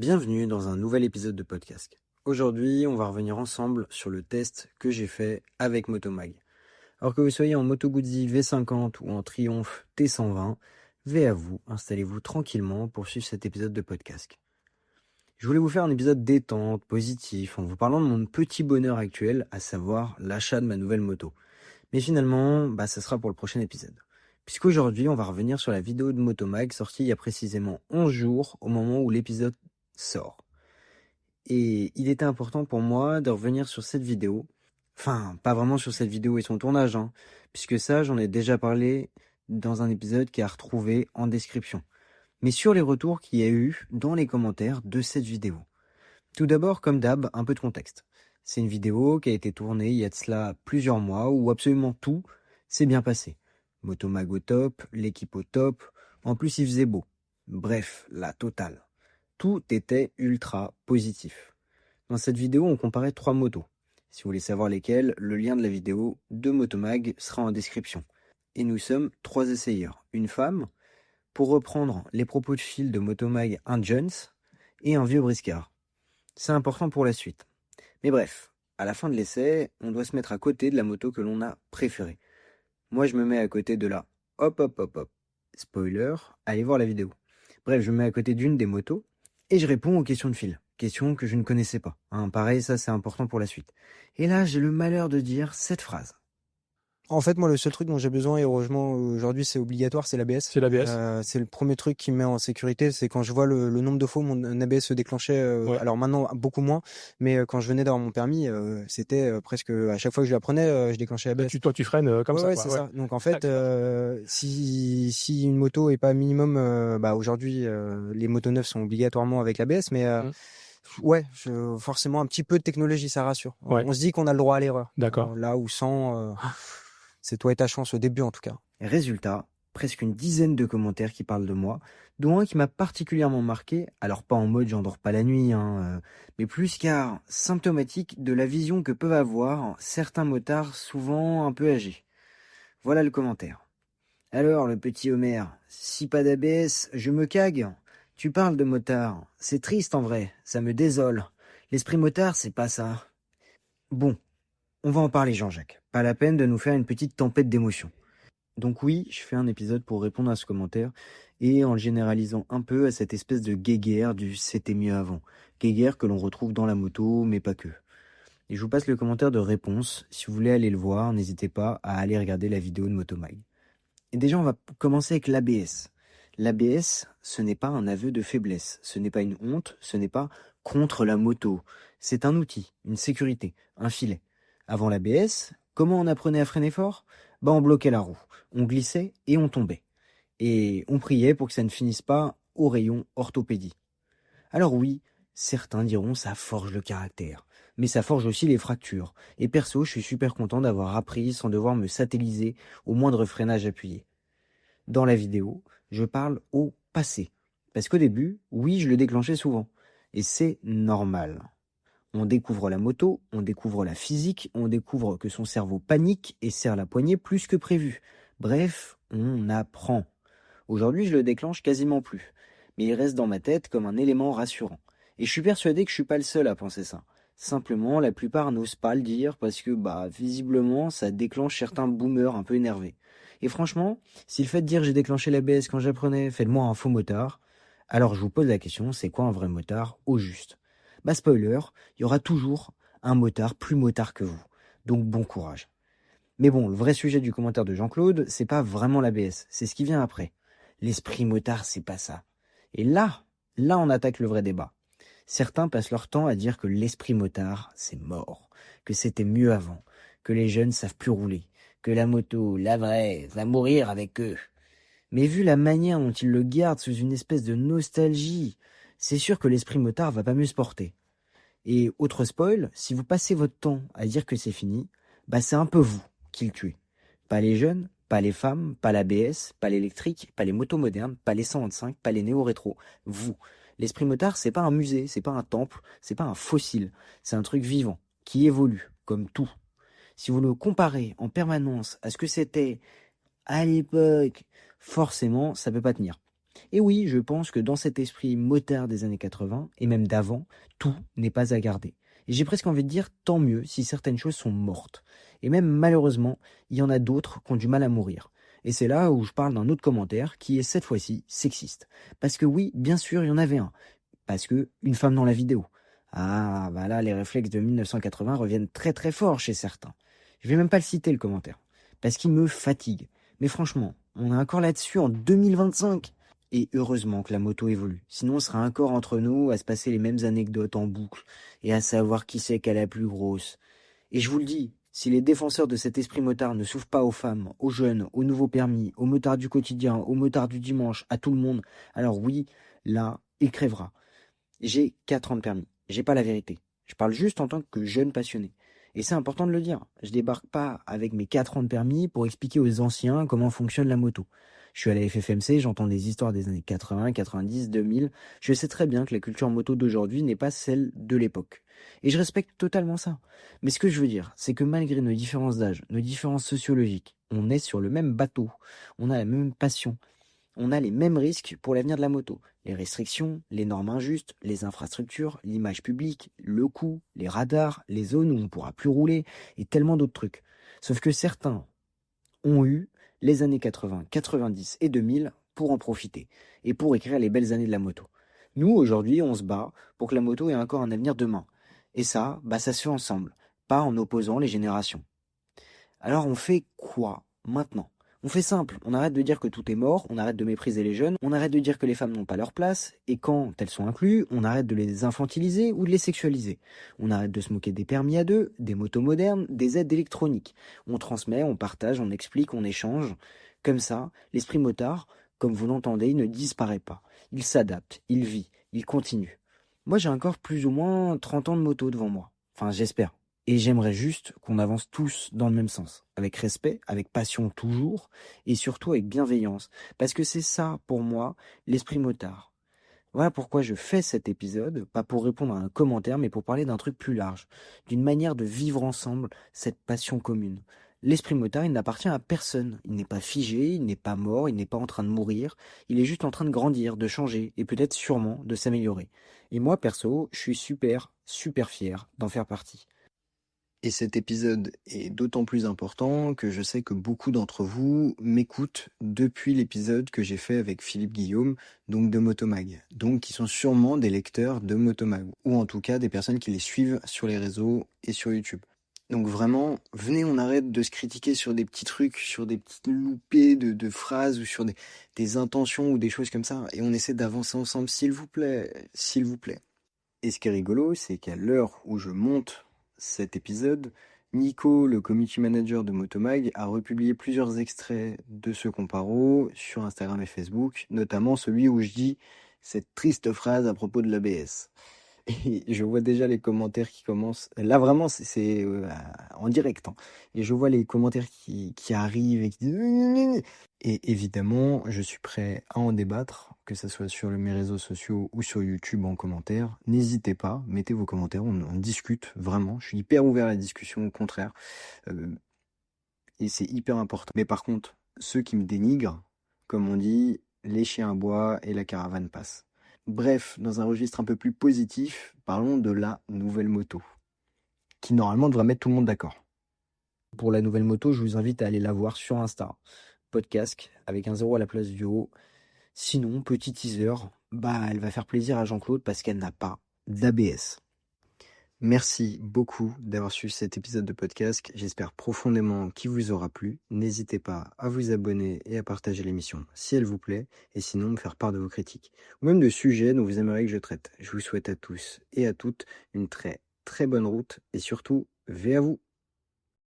Bienvenue dans un nouvel épisode de podcast. Aujourd'hui, on va revenir ensemble sur le test que j'ai fait avec Motomag. Alors que vous soyez en Moto Guzzi V50 ou en Triumph T120, veillez à vous, installez-vous tranquillement pour suivre cet épisode de podcast. Je voulais vous faire un épisode détente, positif, en vous parlant de mon petit bonheur actuel, à savoir l'achat de ma nouvelle moto. Mais finalement, ça sera pour le prochain épisode. Puisqu'aujourd'hui, on va revenir sur la vidéo de Motomag sortie il y a précisément 11 jours au moment où l'épisode sort. Et il était important pour moi de revenir sur cette vidéo. Enfin, pas vraiment sur cette vidéo et son tournage, puisque ça, j'en ai déjà parlé dans un épisode qui est à retrouver en description. Mais sur les retours qu'il y a eu dans les commentaires de cette vidéo. Tout d'abord, comme d'hab, un peu de contexte. C'est une vidéo qui a été tournée il y a de cela plusieurs mois où absolument tout s'est bien passé. Motomag au top, l'équipe au top, en plus il faisait beau. Bref, la totale. Tout était ultra positif. Dans cette vidéo, on comparait 3 motos. Si vous voulez savoir lesquelles, le lien de la vidéo de Motomag sera en description. Et nous sommes 3 essayeurs. Une femme, pour reprendre les propos de fil de Motomag, un Jones et un vieux briscard. C'est important pour la suite. Mais bref, à la fin de l'essai, on doit se mettre à côté de la moto que l'on a préférée. Moi, je me mets à côté de la hop. Spoiler, allez voir la vidéo. Bref, je me mets à côté d'une des motos et je réponds aux questions de fil. Questions que je ne connaissais pas. Pareil, ça c'est important pour la suite. Et là, j'ai le malheur de dire cette phrase. En fait, moi, le seul truc dont j'ai besoin, et heureusement aujourd'hui c'est obligatoire, c'est l'ABS. C'est l'ABS. C'est le premier truc qui me met en sécurité. C'est quand je vois le nombre de fois où mon ABS se déclenchait. Ouais. Alors maintenant, beaucoup moins. Mais quand je venais d'avoir mon permis, c'était presque à chaque fois que je l'apprenais, je déclenchais l'ABS. Toi, tu freines comme ça. Ouais, Quoi. c'est ça. Donc en fait, si une moto est pas minimum, aujourd'hui, les motos neuves sont obligatoirement avec l'ABS, mais ouais, forcément un petit peu de technologie, ça rassure. Ouais. On se dit qu'on a le droit à l'erreur. D'accord. Là où sans, c'est toi et ta chance au début en tout cas. Résultat, presque une dizaine de commentaires qui parlent de moi, dont un qui m'a particulièrement marqué, alors pas en mode j'endors pas la nuit, mais plus car symptomatique de la vision que peuvent avoir certains motards souvent un peu âgés. Voilà le commentaire. Alors, le petit Homer, si pas d'ABS, je me cague. Tu parles de motard. C'est triste en vrai, ça me désole. L'esprit motard, c'est pas ça. Bon, on va en parler Jean-Jacques. Pas la peine de nous faire une petite tempête d'émotions. Donc oui, je fais un épisode pour répondre à ce commentaire, et en le généralisant un peu à cette espèce de guéguerre du « c'était mieux avant ». Guéguerre que l'on retrouve dans la moto, mais pas que. Et je vous passe le commentaire de réponse. Si vous voulez aller le voir, n'hésitez pas à aller regarder la vidéo de Motomag. Et déjà, on va commencer avec l'ABS. L'ABS, ce n'est pas un aveu de faiblesse, ce n'est pas une honte, ce n'est pas contre la moto. C'est un outil, une sécurité, un filet. Avant l'ABS, comment on apprenait à freiner fort ? On bloquait la roue, on glissait et on tombait. Et on priait pour que ça ne finisse pas au rayon orthopédie. Alors oui, certains diront ça forge le caractère, mais ça forge aussi les fractures. Et perso, je suis super content d'avoir appris sans devoir me satelliser au moindre freinage appuyé. Dans la vidéo, je parle au passé. Parce qu'au début, oui, je le déclenchais souvent. Et c'est normal. On découvre la moto, on découvre la physique, on découvre que son cerveau panique et serre la poignée plus que prévu. Bref, on apprend. Aujourd'hui, je le déclenche quasiment plus. Mais il reste dans ma tête comme un élément rassurant. Et je suis persuadé que je suis pas le seul à penser ça. Simplement, la plupart n'osent pas le dire parce que, visiblement, ça déclenche certains boomers un peu énervés. Et franchement, si le fait de dire j'ai déclenché l'ABS quand j'apprenais fait de moi un faux motard, alors je vous pose la question, c'est quoi un vrai motard au juste ? Spoiler, il y aura toujours un motard plus motard que vous. Donc bon courage. Mais bon, le vrai sujet du commentaire de Jean-Claude, c'est pas vraiment l'ABS, c'est ce qui vient après. L'esprit motard, c'est pas ça. Et là on attaque le vrai débat. Certains passent leur temps à dire que l'esprit motard, c'est mort, que c'était mieux avant, que les jeunes savent plus rouler, que la moto, la vraie, va mourir avec eux. Mais vu la manière dont ils le gardent sous une espèce de nostalgie, c'est sûr que l'esprit motard va pas mieux se porter. Et autre spoil, si vous passez votre temps à dire que c'est fini, c'est un peu vous qui le tuez. Pas les jeunes, pas les femmes, pas l'ABS, pas l'électrique, pas les motos modernes, pas les 125, pas les néo-rétro. Vous. L'esprit motard, c'est pas un musée, c'est pas un temple, c'est pas un fossile. C'est un truc vivant, qui évolue, comme tout. Si vous le comparez en permanence à ce que c'était à l'époque, forcément, ça peut pas tenir. Et oui, je pense que dans cet esprit motard des années 80, et même d'avant, tout n'est pas à garder. Et j'ai presque envie de dire tant mieux si certaines choses sont mortes. Et même malheureusement, il y en a d'autres qui ont du mal à mourir. Et c'est là où je parle d'un autre commentaire qui est cette fois-ci sexiste. Parce que oui, bien sûr, il y en avait un. Parce que une femme dans la vidéo. Ah, bah là, les réflexes de 1980 reviennent très très fort chez certains. Je vais même pas le citer le commentaire. Parce qu'il me fatigue. Mais franchement, on est encore là-dessus en 2025. Et heureusement que la moto évolue. Sinon, on sera encore entre nous à se passer les mêmes anecdotes en boucle et à savoir qui c'est qu'elle est la plus grosse. Et je vous le dis, si les défenseurs de cet esprit motard ne s'ouvrent pas aux femmes, aux jeunes, aux nouveaux permis, aux motards du quotidien, aux motards du dimanche, à tout le monde, alors oui, là, il crèvera. J'ai 4 ans de permis. J'ai pas la vérité. Je parle juste en tant que jeune passionné. Et c'est important de le dire. Je débarque pas avec mes 4 ans de permis pour expliquer aux anciens comment fonctionne la moto. Je suis à la FFMC, j'entends des histoires des années 80, 90, 2000. Je sais très bien que la culture moto d'aujourd'hui n'est pas celle de l'époque. Et je respecte totalement ça. Mais ce que je veux dire, c'est que malgré nos différences d'âge, nos différences sociologiques, on est sur le même bateau. On a la même passion. On a les mêmes risques pour l'avenir de la moto. Les restrictions, les normes injustes, les infrastructures, l'image publique, le coût, les radars, les zones où on ne pourra plus rouler, et tellement d'autres trucs. Sauf que certains ont eu les années 80, 90 et 2000 pour en profiter, et pour écrire les belles années de la moto. Nous, aujourd'hui, on se bat pour que la moto ait encore un avenir demain. Et ça, ça se fait ensemble, pas en opposant les générations. Alors on fait quoi maintenant? On fait simple, on arrête de dire que tout est mort, on arrête de mépriser les jeunes, on arrête de dire que les femmes n'ont pas leur place, et quand elles sont incluses, on arrête de les infantiliser ou de les sexualiser. On arrête de se moquer des permis à deux, des motos modernes, des aides électroniques. On transmet, on partage, on explique, on échange. Comme ça, l'esprit motard, comme vous l'entendez, il ne disparaît pas. Il s'adapte, il vit, il continue. Moi j'ai encore plus ou moins 30 ans de moto devant moi. Enfin j'espère. Et j'aimerais juste qu'on avance tous dans le même sens, avec respect, avec passion toujours, et surtout avec bienveillance. Parce que c'est ça, pour moi, l'esprit motard. Voilà pourquoi je fais cet épisode, pas pour répondre à un commentaire, mais pour parler d'un truc plus large, d'une manière de vivre ensemble cette passion commune. L'esprit motard, il n'appartient à personne. Il n'est pas figé, il n'est pas mort, il n'est pas en train de mourir. Il est juste en train de grandir, de changer, et peut-être sûrement de s'améliorer. Et moi, perso, je suis super, super fier d'en faire partie. Et cet épisode est d'autant plus important que je sais que beaucoup d'entre vous m'écoutent depuis l'épisode que j'ai fait avec Philippe Guillaume, donc de Motomag. Donc qui sont sûrement des lecteurs de Motomag, ou en tout cas des personnes qui les suivent sur les réseaux et sur YouTube. Donc vraiment, venez, on arrête de se critiquer sur des petits trucs, sur des petites loupés de phrases, ou sur des intentions ou des choses comme ça, et on essaie d'avancer ensemble, s'il vous plaît, s'il vous plaît. Et ce qui est rigolo, c'est qu'à l'heure où je monte cet épisode, Nico, le community manager de Motomag, a republié plusieurs extraits de ce comparo sur Instagram et Facebook, notamment celui où je dis cette triste phrase à propos de l'ABS. Et je vois déjà les commentaires qui commencent. Là, vraiment, c'est en direct, hein. Et je vois les commentaires qui arrivent et qui disent... Et évidemment, je suis prêt à en débattre, que ce soit sur mes réseaux sociaux ou sur YouTube en commentaire. N'hésitez pas, mettez vos commentaires, on discute vraiment. Je suis hyper ouvert à la discussion, au contraire. Et c'est hyper important. Mais par contre, ceux qui me dénigrent, comme on dit, les chiens aboient et la caravane passe. Bref, dans un registre un peu plus positif, parlons de la nouvelle moto, qui normalement devrait mettre tout le monde d'accord. Pour la nouvelle moto, je vous invite à aller la voir sur Insta. Podcast avec un 0 à la place du haut. Sinon, petit teaser, elle va faire plaisir à Jean-Claude parce qu'elle n'a pas d'ABS. Merci beaucoup d'avoir suivi cet épisode de podcast. J'espère profondément qu'il vous aura plu. N'hésitez pas à vous abonner et à partager l'émission si elle vous plaît, et sinon me faire part de vos critiques, ou même de sujets dont vous aimeriez que je traite. Je vous souhaite à tous et à toutes une très très bonne route, et surtout, veillez à vous.